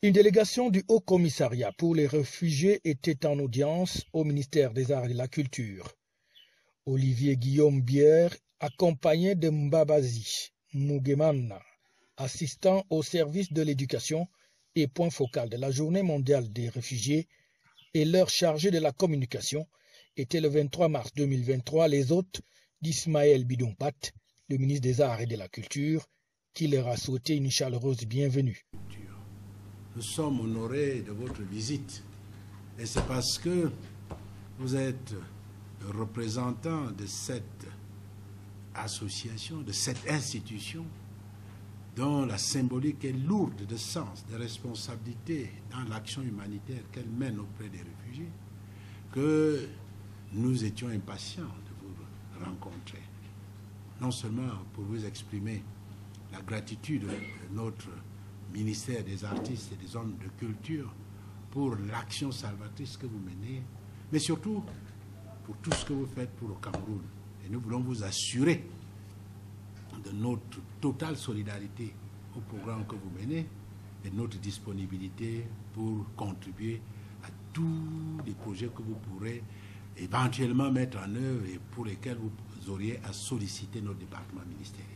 Une délégation du Haut Commissariat pour les réfugiés était en audience au ministère des Arts et de la Culture. Olivier Guillaume Bière, accompagné de Mbabazi Mugemana, assistant au service de l'éducation et point focal de la Journée mondiale des réfugiés, et leur chargé de la communication, était le 23 mars 2023 les hôtes d'Ismaël Bidompat, le ministre des Arts et de la Culture, qui leur a souhaité une chaleureuse bienvenue. Nous sommes honorés de votre visite et c'est parce que vous êtes le représentant de cette association, de cette institution dont la symbolique est lourde de sens, de responsabilité dans l'action humanitaire qu'elle mène auprès des réfugiés, que nous étions impatients de vous rencontrer. Non seulement pour vous exprimer la gratitude de notre ministère des artistes et des hommes de culture pour l'action salvatrice que vous menez, mais surtout pour tout ce que vous faites pour le Cameroun. Et nous voulons vous assurer de notre totale solidarité au programme que vous menez et de notre disponibilité pour contribuer à tous les projets que vous pourrez éventuellement mettre en œuvre et pour lesquels vous auriez à solliciter notre département ministériel.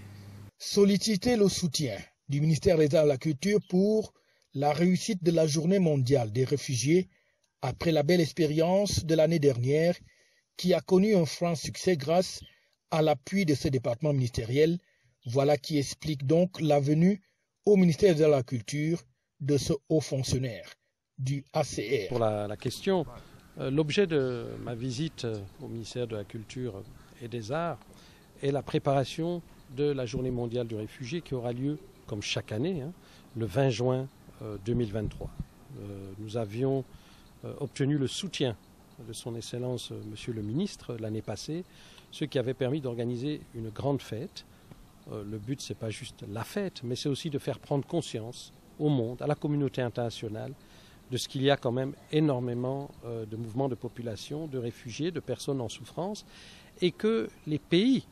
Solliciter le soutien du ministère des Arts et de la Culture pour la réussite de la Journée mondiale des réfugiés après la belle expérience de l'année dernière qui a connu un franc succès grâce à l'appui de ce département ministériel. Voilà qui explique donc la venue au ministère de la Culture de ce haut fonctionnaire du ACR. Pour la question, l'objet de ma visite au ministère de la Culture et des Arts est la préparation de la Journée mondiale du réfugié qui aura lieu, comme chaque année, le 20 juin 2023. Nous avions obtenu le soutien de son Excellence Monsieur le Ministre l'année passée, ce qui avait permis d'organiser une grande fête. Le but, ce n'est pas juste la fête, mais c'est aussi de faire prendre conscience au monde, à la communauté internationale, de ce qu'il y a quand même énormément de mouvements de population, de réfugiés, de personnes en souffrance, et que les pays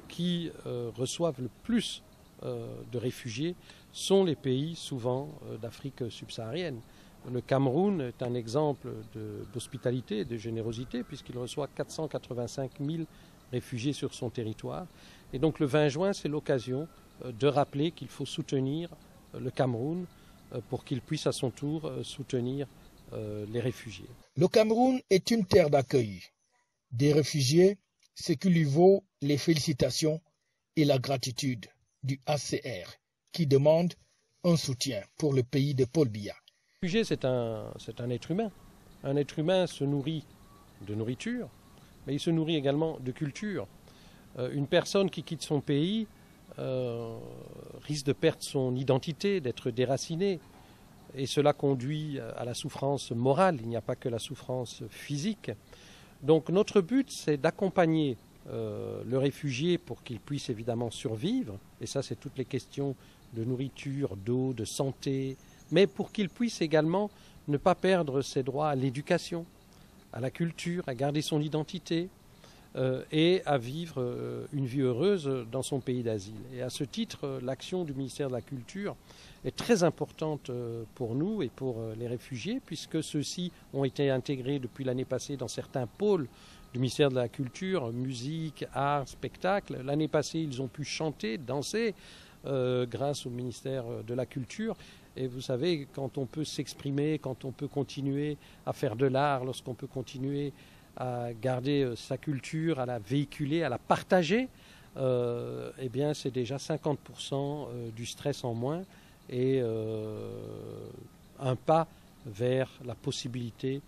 qui reçoivent le plus de réfugiés sont les pays souvent d'Afrique subsaharienne. Le Cameroun est un exemple d'hospitalité et de générosité puisqu'il reçoit 485 000 réfugiés sur son territoire. Et donc le 20 juin, c'est l'occasion de rappeler qu'il faut soutenir le Cameroun pour qu'il puisse à son tour soutenir les réfugiés. Le Cameroun est une terre d'accueil des réfugiés, ce qui lui vaut les félicitations et la gratitude du ACR qui demande un soutien pour le pays de Paul Biya. Le réfugié, c'est un être humain. Un être humain se nourrit de nourriture, mais il se nourrit également de culture. Une personne qui quitte son pays risque de perdre son identité, d'être déracinée. Et cela conduit à la souffrance morale, il n'y a pas que la souffrance physique. Donc notre but, c'est d'accompagner le réfugié pour qu'il puisse évidemment survivre. Et ça, c'est toutes les questions de nourriture, d'eau, de santé, mais pour qu'il puisse également ne pas perdre ses droits à l'éducation, à la culture, à garder son identité et à vivre une vie heureuse dans son pays d'asile. Et à ce titre, l'action du ministère de la Culture est très importante pour nous et pour les réfugiés, puisque ceux-ci ont été intégrés depuis l'année passée dans certains pôles du ministère de la Culture, musique, art, spectacle. L'année passée, ils ont pu chanter, danser grâce au ministère de la Culture. Et vous savez, quand on peut s'exprimer, quand on peut continuer à faire de l'art, lorsqu'on peut continuer à garder sa culture, à la véhiculer, à la partager, eh bien c'est déjà 50% du stress en moins et un pas vers la possibilité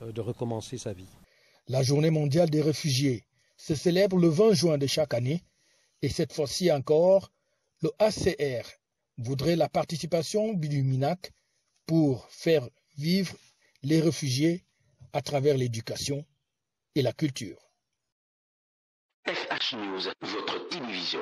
de recommencer sa vie. La Journée mondiale des réfugiés se célèbre le 20 juin de chaque année et cette fois-ci encore, le ACR voudrait la participation du MINAC pour faire vivre les réfugiés à travers l'éducation et la culture. FH News, votre télévision.